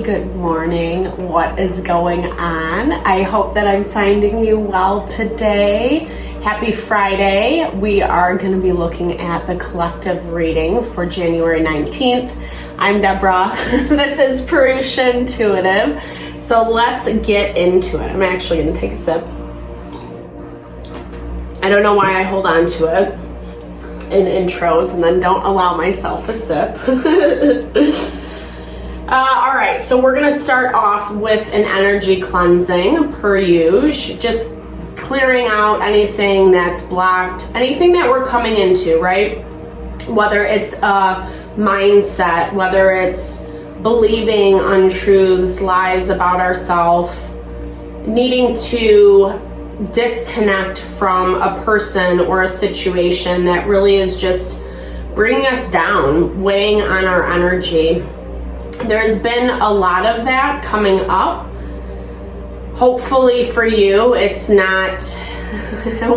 good morning. What is going on? I hope that I'm finding you well today. Happy Friday. We are going to be looking at the collective reading for January 19th. I'm Deborah. This is Purusha Intuitive. So let's get into it. I'm actually going to take a sip. I don't know why I hold on to it in intros and then don't allow myself a sip. All right, so we're gonna start off with an energy cleansing per usual, just clearing out anything that's blocked, anything that we're coming into, right? Whether it's a mindset, whether it's believing untruths, lies about ourselves, needing to disconnect from a person or a situation that really is just bringing us down, weighing on our energy. There's been a lot of that coming up. Hopefully for you, it's not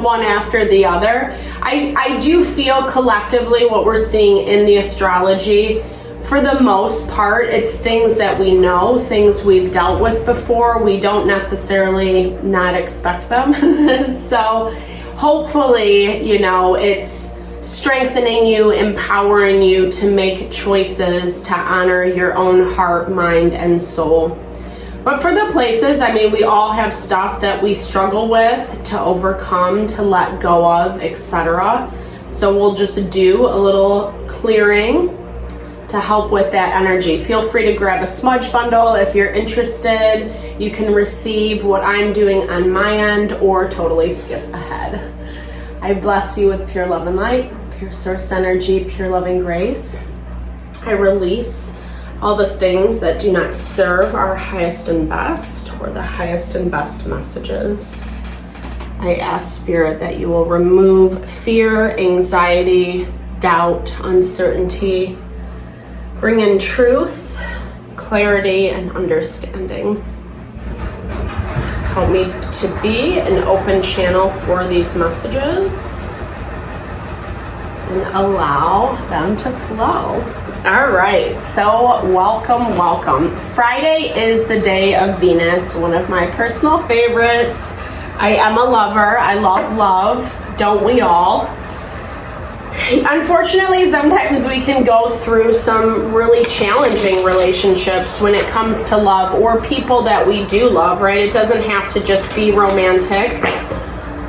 one after the other. I do feel collectively what we're seeing in the astrology, for the most part, it's things that we know, things we've dealt with before. We don't necessarily not expect them. So hopefully, you know, it's strengthening you, empowering you to make choices to honor your own heart, mind, and soul. But for the places, I mean, we all have stuff that we struggle with, to overcome, to let go of, etc. So we'll just do a little clearing to help with that energy. Feel free to grab a smudge bundle if you're interested. You can receive what I'm doing on my end or totally skip ahead. I bless you with pure love and light, pure source energy, pure loving grace. I release all the things that do not serve our highest and best or the highest and best messages. I ask Spirit that you will remove fear, anxiety, doubt, uncertainty. Bring in truth, clarity, and understanding. Help me to be an open channel for these messages and allow them to flow. All right, so welcome. Friday is the day of Venus, one of my personal favorites. I am a lover. I love love. Don't we all? Unfortunately, sometimes we can go through some really challenging relationships when it comes to love or people that we do love, right? It doesn't have to just be romantic.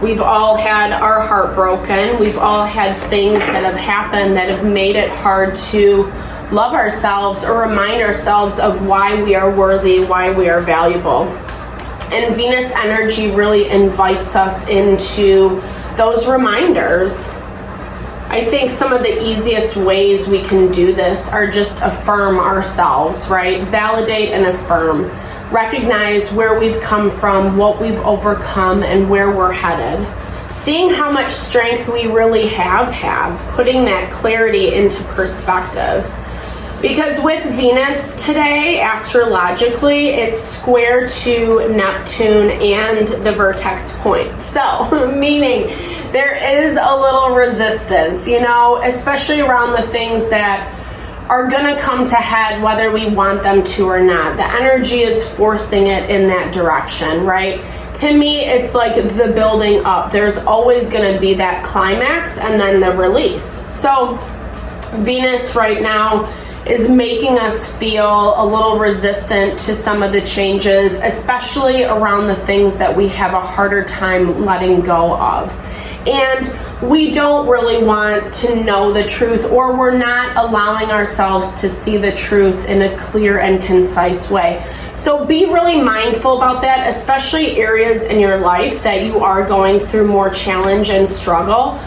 We've all had our heart broken. We've all had things that have happened that have made it hard to love ourselves or remind ourselves of why we are worthy, why we are valuable. And Venus energy really invites us into those reminders. I think some of the easiest ways we can do this are just affirm ourselves, right? Validate and affirm. Recognize where we've come from, what we've overcome, and where we're headed. Seeing how much strength we really have, putting that clarity into perspective. Because with Venus today, astrologically, it's square to Neptune and the vertex point. So, meaning there is a little resistance, you know, especially around the things that are gonna come to head whether we want them to or not. The energy is forcing it in that direction, right? To me, it's like the building up. There's always gonna be that climax and then the release. So, Venus right now is making us feel a little resistant to some of the changes, especially around the things that we have a harder time letting go of. And we don't really want to know the truth, or we're not allowing ourselves to see the truth in a clear and concise way. So be really mindful about that, especially areas in your life that you are going through more challenge and struggle.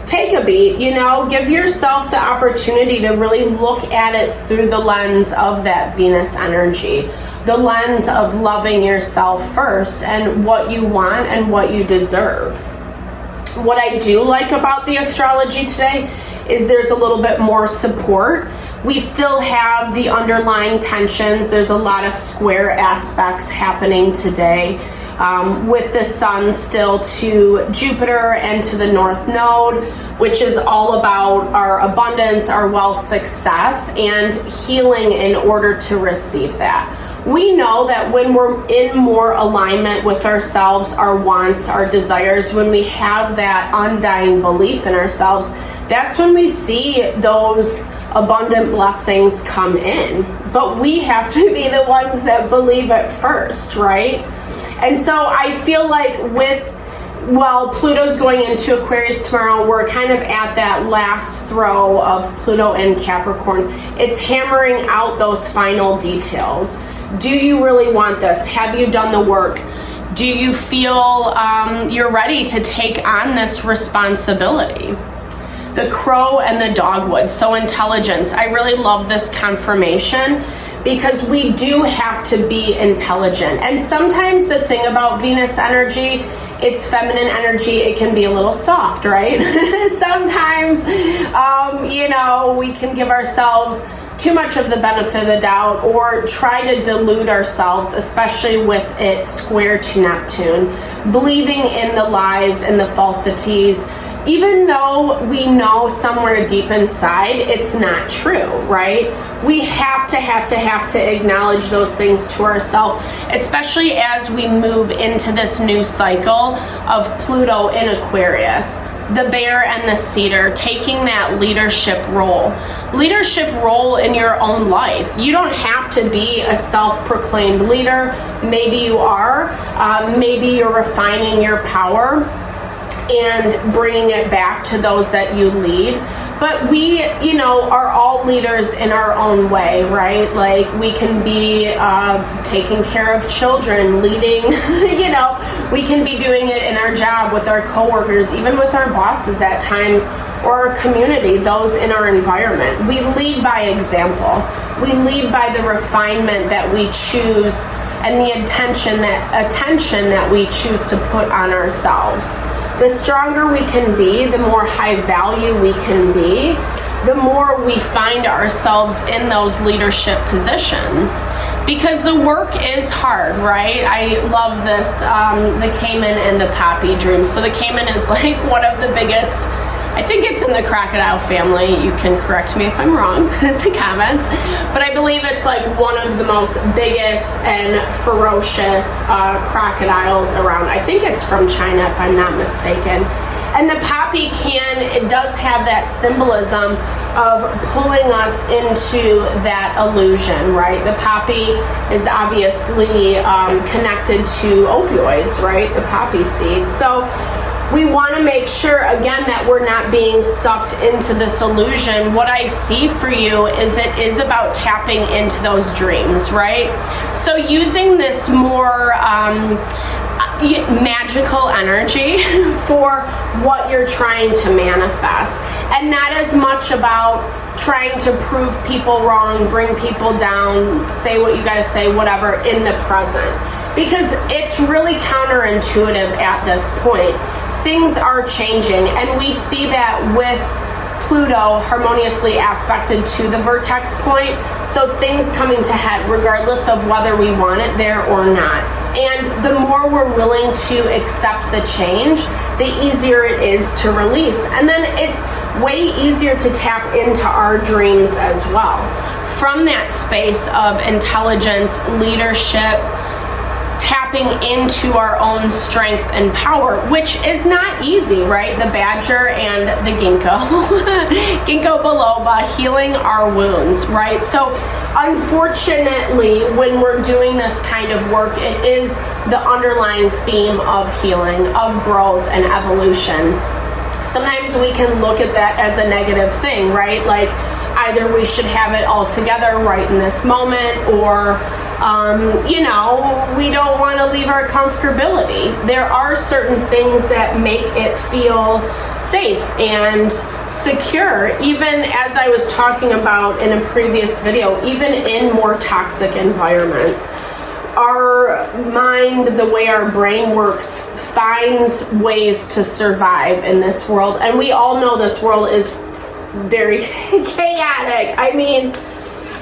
Take a beat, you know, give yourself the opportunity to really look at it through the lens of that Venus energy, the lens of loving yourself first and what you want and what you deserve. What I do like about the astrology today is there's a little bit more support. We still have the underlying tensions. There's a lot of square aspects happening today. With the sun still to Jupiter and to the North Node, which is all about our abundance, our wealth, success, and healing in order to receive that. We know that when we're in more alignment with ourselves, our wants, our desires, when we have that undying belief in ourselves, that's when we see those abundant blessings come in. But we have to be the ones that believe it first, right? And so I feel like Pluto's going into Aquarius tomorrow, we're kind of at that last throw of Pluto in Capricorn. It's hammering out those final details. Do you really want this? Have you done the work? Do you feel you're ready to take on this responsibility? The crow and the dogwood, so intelligence. I really love this confirmation because we do have to be intelligent. And sometimes the thing about Venus energy, it's feminine energy, it can be a little soft, right? Sometimes, we can give ourselves too much of the benefit of the doubt or try to delude ourselves, especially with it square to Neptune, believing in the lies and the falsities, even though we know somewhere deep inside it's not true, right? We have to acknowledge those things to ourselves, especially as we move into this new cycle of Pluto in Aquarius. The bear and the cedar, taking that leadership role in your own life. You don't have to be a self-proclaimed leader. Maybe you are. Maybe you're refining your power and bringing it back to those that you lead. But we, are all leaders in our own way, right? Like we can be taking care of children, leading, we can be doing it in our job with our coworkers, even with our bosses at times, or our community, those in our environment. We lead by example. We lead by the refinement that we choose and the attention that we choose to put on ourselves. The stronger we can be, the more high value we can be, the more we find ourselves in those leadership positions. Because the work is hard, right? I love this, the caiman and the poppy dream. So the caiman is like one of the biggest, I think it's in the crocodile family. You can correct me if I'm wrong in the comments. But I believe it's like one of the most biggest and ferocious crocodiles around. I think it's from China, if I'm not mistaken. And the poppy it does have that symbolism of pulling us into that illusion, right? The poppy is obviously connected to opioids, right? The poppy seed. So we want to make sure, again, that we're not being sucked into this illusion. What I see for you is it is about tapping into those dreams, right? So using this more magical energy for what you're trying to manifest, and not as much about trying to prove people wrong, bring people down, say what you gotta say, whatever, in the present. Because it's really counterintuitive at this point. Things are changing, and we see that with Pluto harmoniously aspected to the vertex point, so things coming to head regardless of whether we want it there or not. And the more we're willing to accept the change, the easier it is to release. And then it's way easier to tap into our dreams as well. From that space of intelligence, leadership, tapping into our own strength and power, which is not easy, right? The badger and the ginkgo biloba, healing our wounds, right? So unfortunately, when we're doing this kind of work, it is the underlying theme of healing, of growth and evolution. Sometimes we can look at that as a negative thing, right? Like either we should have it all together right in this moment, or we don't want to leave our comfortability. There are certain things that make it feel safe and secure, even as I was talking about in a previous video, even in more toxic environments. Our mind, the way our brain works, finds ways to survive in this world. And we all know this world is very chaotic. I mean,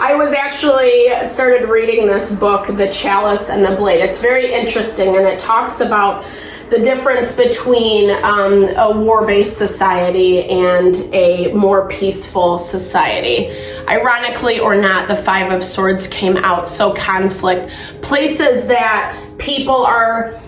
I was actually started reading this book, The Chalice and the Blade. It's very interesting, and it talks about the difference between a war-based society and a more peaceful society. Ironically or not, the Five of Swords came out, so conflict. Places that people are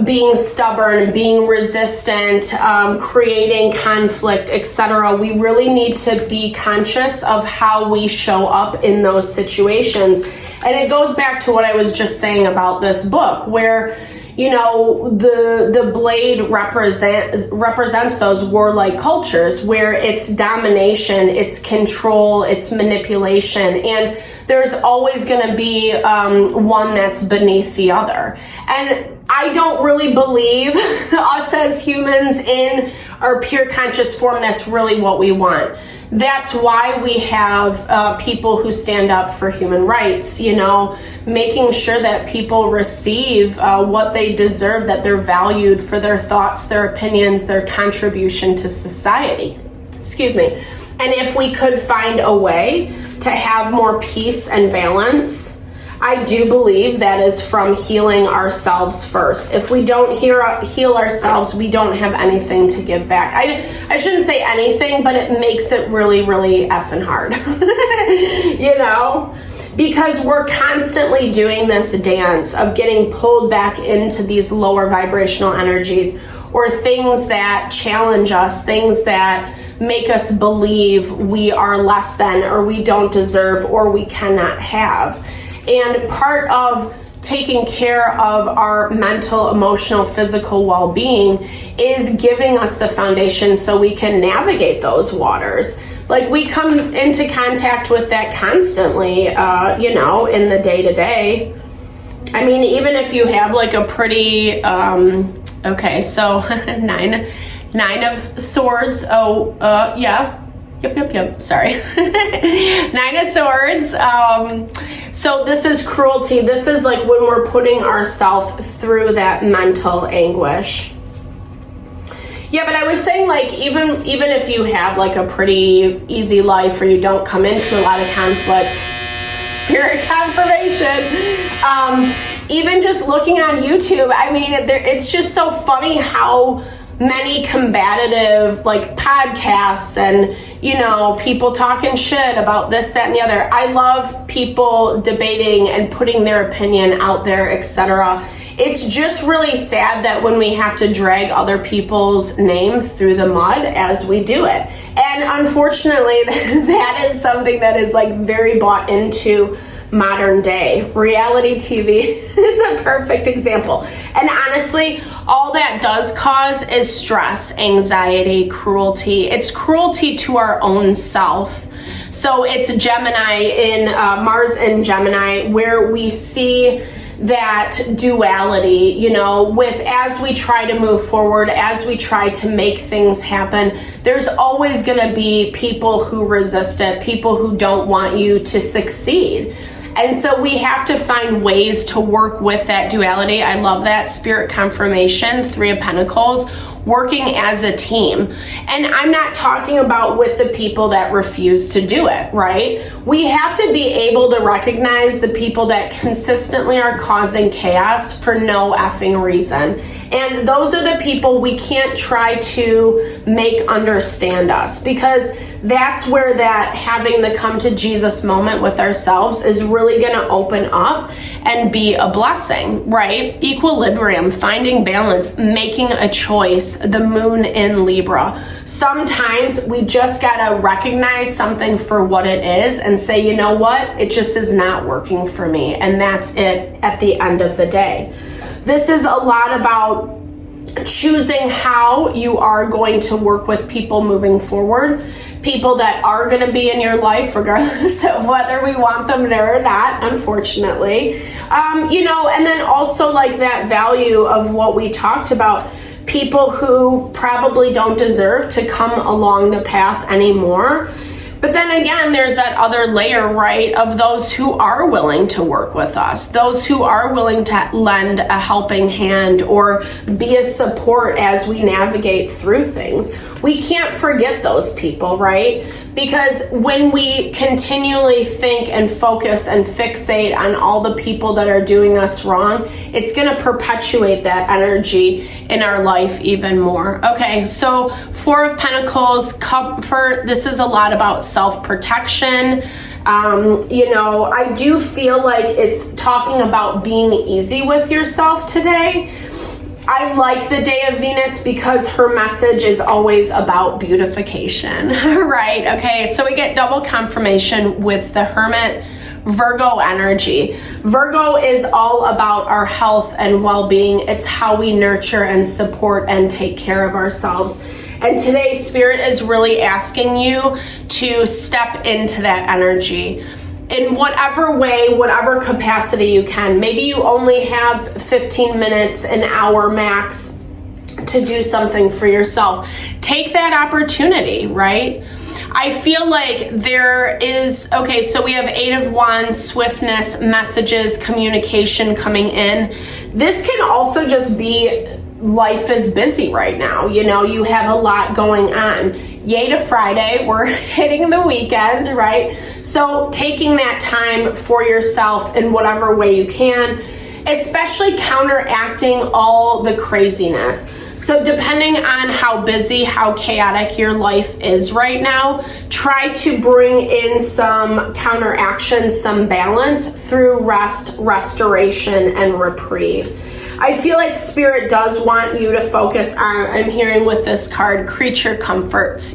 being stubborn, being resistant, creating conflict, etc. We really need to be conscious of how we show up in those situations. And it goes back to what I was just saying about this book, where, you know, the blade represents those warlike cultures where it's domination, it's control, it's manipulation, and there's always going to be one that's beneath the other. And I don't really believe us as humans in our pure conscious form that's really what we want. That's why we have people who stand up for human rights, you know, making sure that people receive what they deserve, that they're valued for their thoughts, their opinions, their contribution to society. Excuse me. And if we could find a way to have more peace and balance, I do believe that is from healing ourselves first. If we don't heal ourselves, we don't have anything to give back. I shouldn't say anything, but it makes it really, really effing hard, you know? Because we're constantly doing this dance of getting pulled back into these lower vibrational energies, or things that challenge us, things that make us believe we are less than, or we don't deserve, or we cannot have. And part of taking care of our mental, emotional, physical well-being is giving us the foundation so we can navigate those waters. Like, we come into contact with that constantly, you know, in the day-to-day. I mean, even if you have like a pretty, okay, so nine of swords. Oh, yeah. Yep. Sorry. Nine of Swords. So this is cruelty. This is like when we're putting ourselves through that mental anguish. Yeah, but I was saying, like, even if you have like a pretty easy life, or you don't come into a lot of conflict, spirit confirmation, even just looking on YouTube, I mean, it's just so funny how many combative like podcasts and, you know, people talking shit about this, that, and the other. I love people debating and putting their opinion out there, etc. It's just really sad that when we have to drag other people's name through the mud as we do it. And unfortunately, that is something that is like very bought into modern day. Reality TV is a perfect example. And honestly, all that does cause is stress, anxiety, cruelty. It's cruelty to our own self. So it's Gemini in Mars in Gemini, where we see that duality, you know, with as we try to move forward, as we try to make things happen, there's always going to be people who resist it, people who don't want you to succeed. And so we have to find ways to work with that duality. I love that. Spirit confirmation, Three of Pentacles, working as a team. And I'm not talking about with the people that refuse to do it, right? We have to be able to recognize the people that consistently are causing chaos for no effing reason. And those are the people we can't try to make understand us, because that's where that having the come to Jesus moment with ourselves is really going to open up and be a blessing, right? Equilibrium, finding balance, making a choice, the moon in Libra. Sometimes we just got to recognize something for what it is and say, you know what? It just is not working for me. And that's it at the end of the day. This is a lot about choosing how you are going to work with people moving forward, people that are going to be in your life regardless of whether we want them there or not, unfortunately. You know, and then also like that value of what we talked about, people who probably don't deserve to come along the path anymore. But then again, there's that other layer, right, of those who are willing to work with us, those who are willing to lend a helping hand or be a support as we navigate through things. we can't forget those people, right? Because when we continually think and focus and fixate on all the people that are doing us wrong, it's going to perpetuate that energy in our life even more. Okay, so Four of Pentacles, comfort. This is a lot about self-protection. I do feel like it's talking about being easy with yourself today. I like the Day of Venus because her message is always about beautification, right? Okay, so we get double confirmation with the Hermit, Virgo energy. Virgo is all about our health and well-being. It's how we nurture and support and take care of ourselves. And today, Spirit is really asking you to step into that energy in whatever way, whatever capacity you can. Maybe you only have 15 minutes, an hour max to do something for yourself. Take that opportunity, right? I feel like there is, okay, so we have Eight of Wands, swiftness, messages, communication coming in. This can also just be life is busy right now. You have a lot going on. Yay to Friday, we're hitting the weekend, right? So taking that time for yourself in whatever way you can, especially counteracting all the craziness. So depending on how busy, how chaotic your life is right now, try to bring in some counteraction, some balance through rest, restoration, and reprieve. I feel like Spirit does want you to focus on, I'm hearing with this card, creature comforts,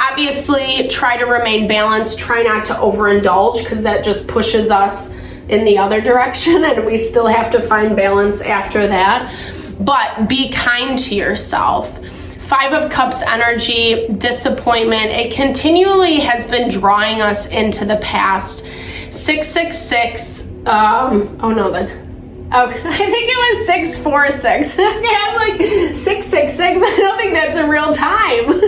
obviously try to remain balanced, try not to overindulge because that just pushes us in the other direction and we still have to find balance after that. But be kind to yourself. Five of Cups energy, disappointment. It continually has been drawing us into the past. 666, okay, I think it was 646. Okay, I'm like 666. I don't think that's a real time.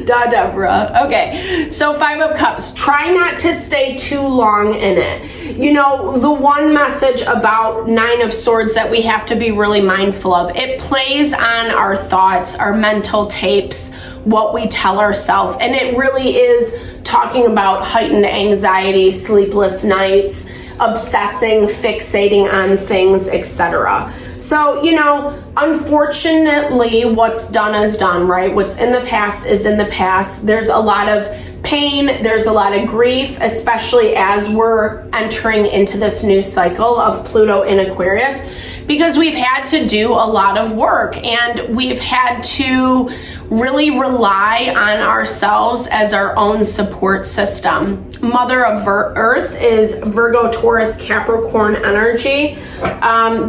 Deborah. Okay, so Five of Cups. Try not to stay too long in it. The one message about Nine of Swords that we have to be really mindful of. It plays on our thoughts, our mental tapes, what we tell ourselves, and it really is talking about heightened anxiety, sleepless nights, obsessing, fixating on things, etc. So, unfortunately, what's done is done, right? What's in the past is in the past. There's a lot of pain, there's a lot of grief, especially as we're entering into this new cycle of Pluto in Aquarius, because we've had to do a lot of work and we've had to really rely on ourselves as our own support system. Mother of Earth is Virgo, Taurus, Capricorn energy.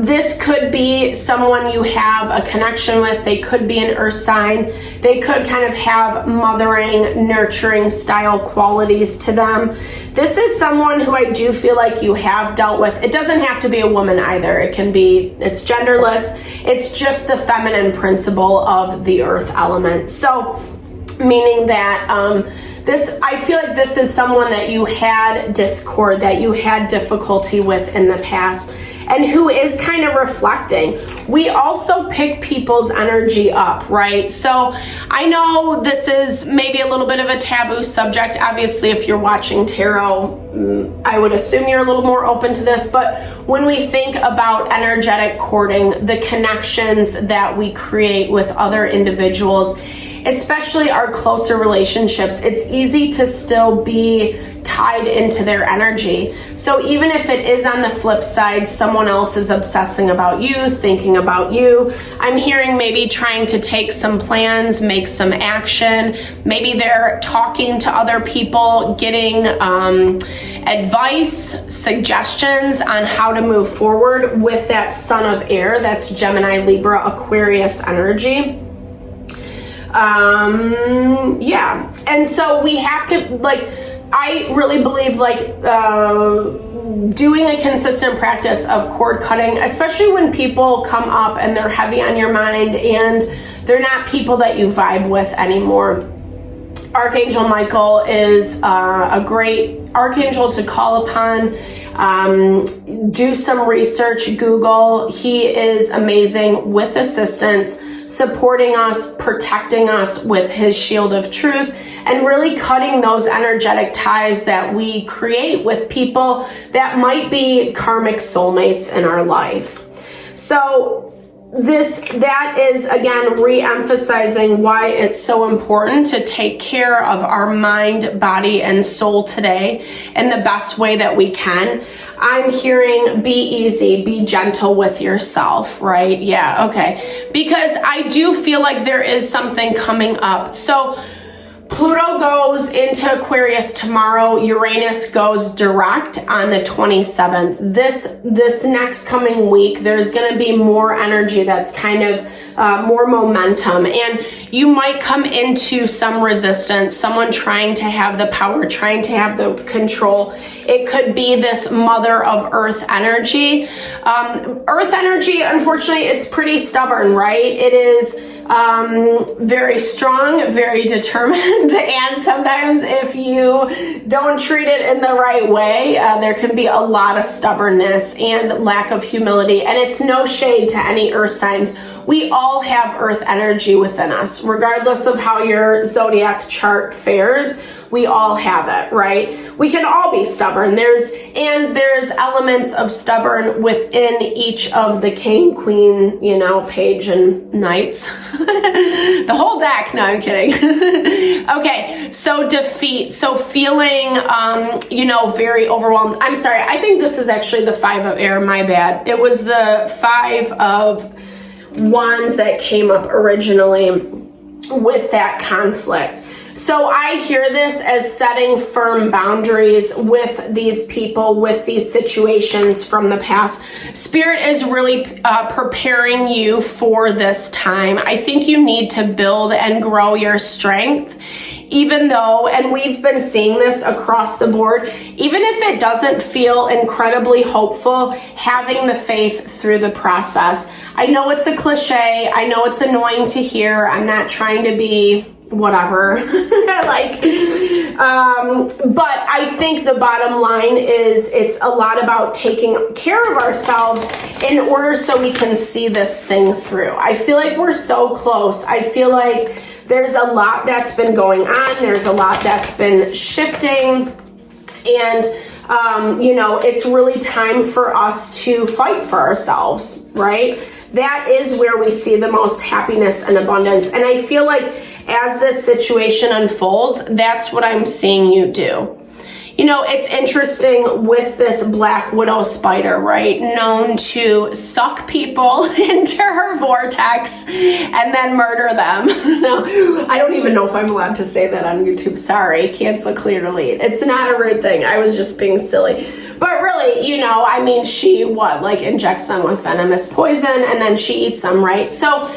This could be someone you have a connection with. They could be an earth sign. They could kind of have mothering, nurturing style qualities to them. This is someone who I do feel like you have dealt with. It doesn't have to be a woman either. It's genderless. It's just the feminine principle of the earth element. So, meaning that I feel like this is someone that you had discord, that you had difficulty with in the past, and who is kind of reflecting. We also pick people's energy up, right? So I know this is maybe a little bit of a taboo subject. Obviously, if you're watching tarot, I would assume you're a little more open to this, but when we think about energetic courting, the connections that we create with other individuals, especially our closer relationships, it's easy to still be tied into their energy. So even if it is on the flip side, someone else is obsessing about you, thinking about you, I'm hearing maybe trying to take some plans, make some action. Maybe they're talking to other people, getting advice, suggestions on how to move forward with that Son of Air. That's Gemini, Libra, Aquarius energy. And so we have to, I really believe doing a consistent practice of cord cutting, especially when people come up and they're heavy on your mind and they're not people that you vibe with anymore. Archangel Michael is a great archangel to call upon. Do some research, Google. He is amazing with assistance supporting us, protecting us with his shield of truth, and really cutting those energetic ties that we create with people that might be karmic soulmates in our life. So that is, again, re-emphasizing why it's so important to take care of our mind, body, and soul today in the best way that we can. I'm hearing be easy, be gentle with yourself, right? Yeah, okay. Because I do feel like there is something coming up. So Pluto goes into Aquarius tomorrow. Uranus goes direct on the 27th. This next coming week, there's going to be more energy that's kind of more momentum. And you might come into some resistance, someone trying to have the power, trying to have the control. It could be this Mother of Earth energy. Earth energy, unfortunately, it's pretty stubborn, right? It is very strong, very determined, and sometimes if you don't treat it in the right way, there can be a lot of stubbornness and lack of humility. And it's no shade to any earth signs. We all have earth energy within us, regardless of how your zodiac chart fares. We all have it, right? We can all be stubborn. There's elements of stubborn within each of the king, queen, page, and knights. The whole deck. No, I'm kidding. Okay, so defeat. So feeling, very overwhelmed. I'm sorry. I think this is actually the 5 of air. My bad. It was the 5 of wands that came up originally with that conflict. So I hear this as setting firm boundaries with these people, with these situations from the past. Spirit is really preparing you for this time. I think you need to build and grow your strength, even though, and we've been seeing this across the board, even if it doesn't feel incredibly hopeful, having the faith through the process. I know it's a cliche. I know it's annoying to hear. I'm not trying to be whatever, but I think the bottom line is it's a lot about taking care of ourselves in order so we can see this thing through. I feel like we're so close. I feel like there's a lot that's been going on. There's a lot that's been shifting, and it's really time for us to fight for ourselves, right? That is where we see the most happiness and abundance. And I feel like as this situation unfolds, that's what I'm seeing you do. It's interesting with this black widow spider, right? Known to suck people into her vortex and then murder them. No, I don't even know if I'm allowed to say that on YouTube. Sorry, cancel, clear, delete. It's not a rude thing. I was just being silly. But really, she injects them with venomous poison and then she eats them, right? So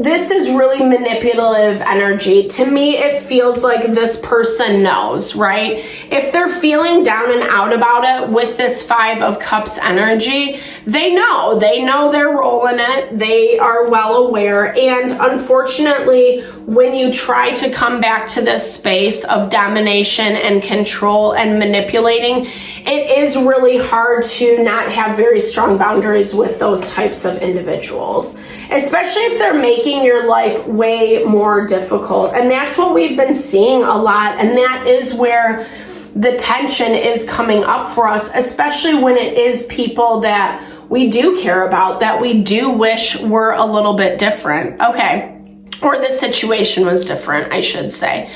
this is really manipulative energy. To me, it feels like this person knows, right? If they're feeling down and out about it with this 5 of Cups energy, they know they're rolling it. They are well aware. And unfortunately, when you try to come back to this space of domination and control and manipulating, it is really hard to not have very strong boundaries with those types of individuals, especially if they're making your life way more difficult. And that's what we've been seeing a lot. And that is where the tension is coming up for us, especially when it is people that we do care about, that we do wish were a little bit different. Okay. Or the situation was different, I should say.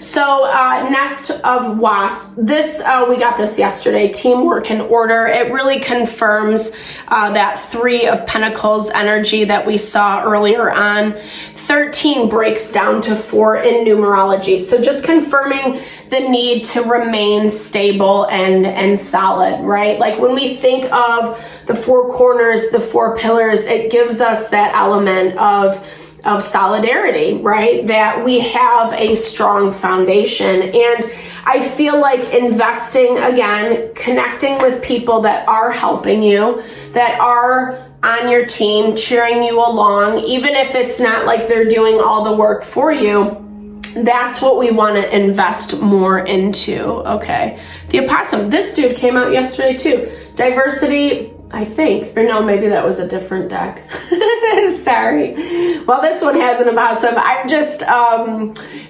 So Nest of Wasp, this we got this yesterday, teamwork and order. It really confirms that 3 of Pentacles energy that we saw earlier on. 13 breaks down to 4 in numerology. So just confirming the need to remain stable and solid, right? Like when we think of the 4 corners, the 4 pillars, it gives us that element of solidarity, right? That we have a strong foundation. And I feel like investing, again, connecting with people that are helping you, that are on your team, cheering you along, even if it's not like they're doing all the work for you. That's what we want to invest more into. Okay. The opossum, this dude came out yesterday too. Diversity, I think, or no, maybe that was a different deck. Sorry. Well, this one has an opossum. I'm just,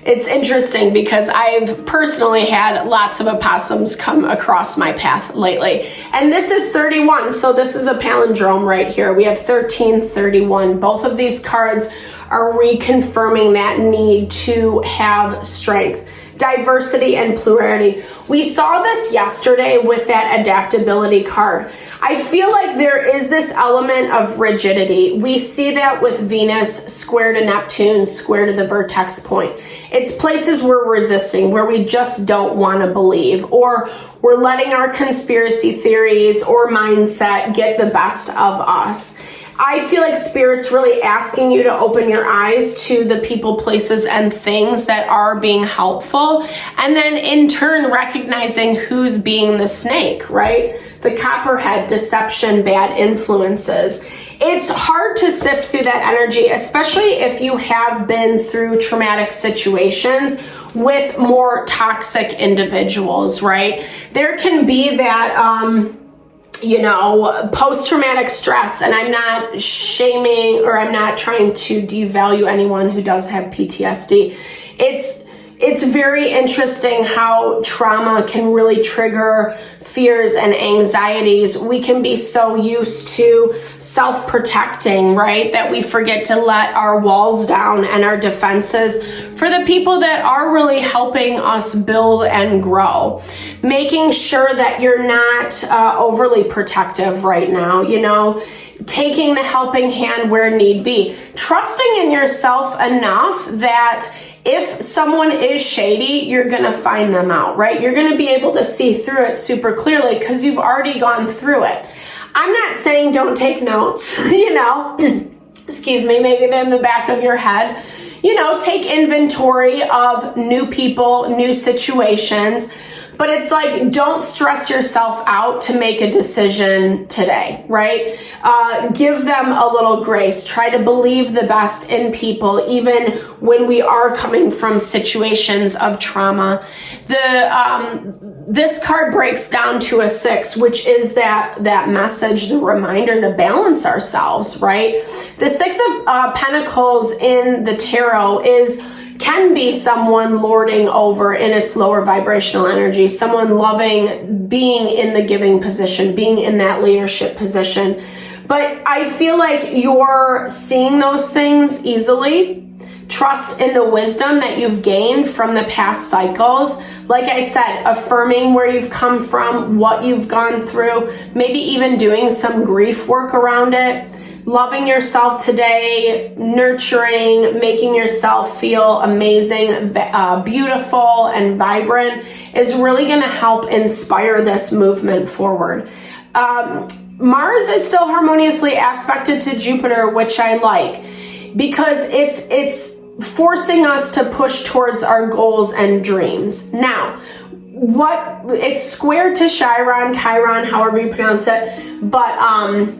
it's interesting because I've personally had lots of opossums come across my path lately. And this is 31, so this is a palindrome right here. We have 13, 31. Both of these cards are reconfirming that need to have strength, diversity, and plurality. We saw this yesterday with that adaptability card. I feel like there is this element of rigidity. We see that with Venus square to Neptune, square to the vertex point. It's places we're resisting, where we just don't want to believe, or we're letting our conspiracy theories or mindset get the best of us. I feel like Spirit's really asking you to open your eyes to the people, places, and things that are being helpful, and then in turn recognizing who's being the snake, right? The copperhead, deception, bad influences. It's hard to sift through that energy, especially if you have been through traumatic situations with more toxic individuals, right? There can be that, post-traumatic stress, and I'm not shaming, or I'm not trying to devalue anyone who does have PTSD. It's very interesting how trauma can really trigger fears and anxieties. We can be so used to self-protecting, right, that we forget to let our walls down and our defenses for the people that are really helping us build and grow. Making sure that you're not overly protective right now, taking the helping hand where need be. Trusting in yourself enough that if someone is shady, you're going to find them out, right? You're going to be able to see through it super clearly because you've already gone through it. I'm not saying don't take notes, excuse me, maybe they're in the back of your head. Take inventory of new people, new situations. But it's like, don't stress yourself out to make a decision today, right? Give them a little grace. Try to believe the best in people, even when we are coming from situations of trauma. This card breaks down to a 6, which is that message, the reminder to balance ourselves, right? The 6 of Pentacles in the tarot can be someone lording over in its lower vibrational energy, someone loving being in the giving position, being in that leadership position. But I feel like you're seeing those things easily. Trust in the wisdom that you've gained from the past cycles. Like I said, affirming where you've come from, what you've gone through, maybe even doing some grief work around it. Loving yourself today, nurturing, making yourself feel amazing, beautiful, and vibrant is really going to help inspire this movement forward. Mars is still harmoniously aspected to Jupiter, which I like, because it's forcing us to push towards our goals and dreams. Now, it's square to Chiron, however you pronounce it, but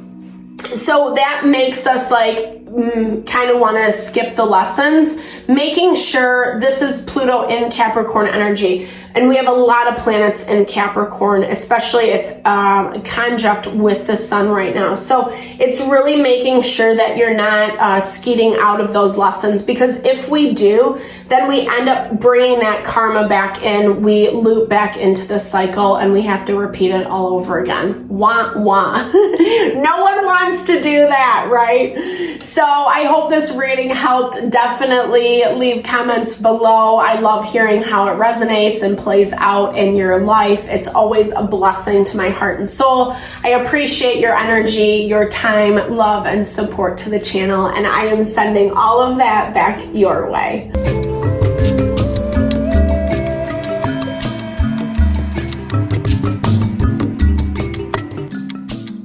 so that makes us kind of want to skip the lessons, making sure this is Pluto in Capricorn energy. And we have a lot of planets in Capricorn, especially it's conjunct with the sun right now. So it's really making sure that you're not skeeting out of those lessons, because if we do, then we end up bringing that karma back in. We loop back into the cycle and we have to repeat it all over again. Wah, wah. No one wants to do that, right? So I hope this reading helped. Definitely leave comments below. I love hearing how it resonates and plays out in your life. It's always a blessing to my heart and soul. I appreciate your energy, your time, love, and support to the channel, and I am sending all of that back your way.